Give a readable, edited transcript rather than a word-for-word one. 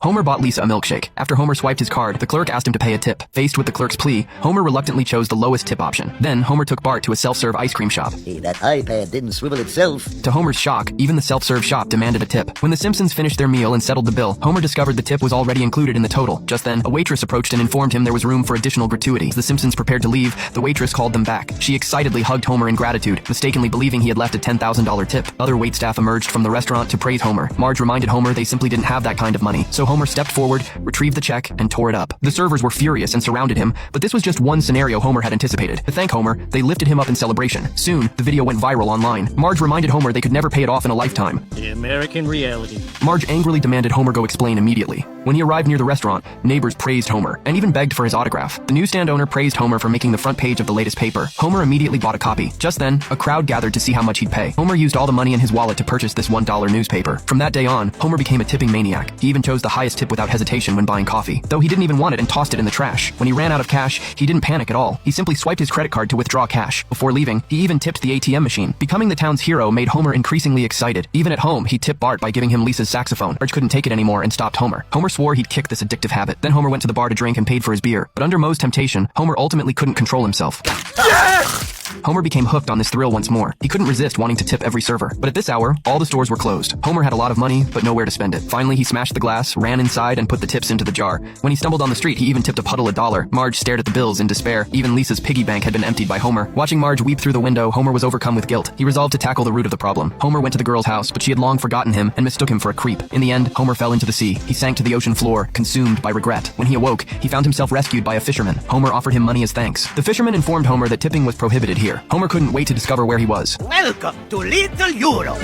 Homer bought Lisa a milkshake. After Homer swiped his card, the clerk asked him to pay a tip. Faced with the clerk's plea, Homer reluctantly chose the lowest tip option. Then, Homer took Bart to a self-serve ice cream shop. Hey, that iPad didn't swivel itself. To Homer's shock, even the self-serve shop demanded a tip. When the Simpsons finished their meal and settled the bill, Homer discovered the tip was already included in the total. Just then, a waitress approached and informed him there was room for additional gratuity. As the Simpsons prepared to leave, the waitress called them back. She excitedly hugged Homer in gratitude, mistakenly believing he had left a $10,000 tip. Other waitstaff emerged from the restaurant to praise Homer. Marge reminded Homer they simply didn't have that kind of money. So Homer stepped forward, retrieved the check, and tore it up. The servers were furious and surrounded him, but this was just one scenario Homer had anticipated. To thank Homer, they lifted him up in celebration. Soon, the video went viral online. Marge reminded Homer they could never pay it off in a lifetime. The American reality. Marge angrily demanded Homer go explain immediately. When he arrived near the restaurant, neighbors praised Homer, and even begged for his autograph. The newsstand owner praised Homer for making the front page of the latest paper. Homer immediately bought a copy. Just then, a crowd gathered to see how much he'd pay. Homer used all the money in his wallet to purchase this $1 newspaper. From that day on, Homer became a tipping maniac. He even chose the highest tip without hesitation when buying coffee, though he didn't even want it and tossed it in the trash. When he ran out of cash, he didn't panic at all. He simply swiped his credit card to withdraw cash. Before leaving, he even tipped the ATM machine. Becoming the town's hero made Homer increasingly excited. Even at home, he tipped Bart by giving him Lisa's saxophone. Marge couldn't take it anymore and stopped Homer. Homer swore he'd kick this addictive habit. Then Homer went to the bar to drink and paid for his beer. But under Moe's temptation, Homer ultimately couldn't control himself. Homer became hooked on this thrill once more. He couldn't resist wanting to tip every server. But at this hour, all the stores were closed. Homer had a lot of money, but nowhere to spend it. Finally, he smashed the glass, ran inside, and put the tips into the jar. When he stumbled on the street, he even tipped a puddle $1. Marge stared at the bills in despair. Even Lisa's piggy bank had been emptied by Homer. Watching Marge weep through the window, Homer was overcome with guilt. He resolved to tackle the root of the problem. Homer went to the girl's house, but she had long forgotten him and mistook him for a creep. In the end, Homer fell into the sea. He sank to the ocean floor, consumed by regret. When he awoke, he found himself rescued by a fisherman. Homer offered him money as thanks. The fisherman informed Homer that tipping was prohibited here. Homer couldn't wait to discover where he was. Welcome to Little Europe.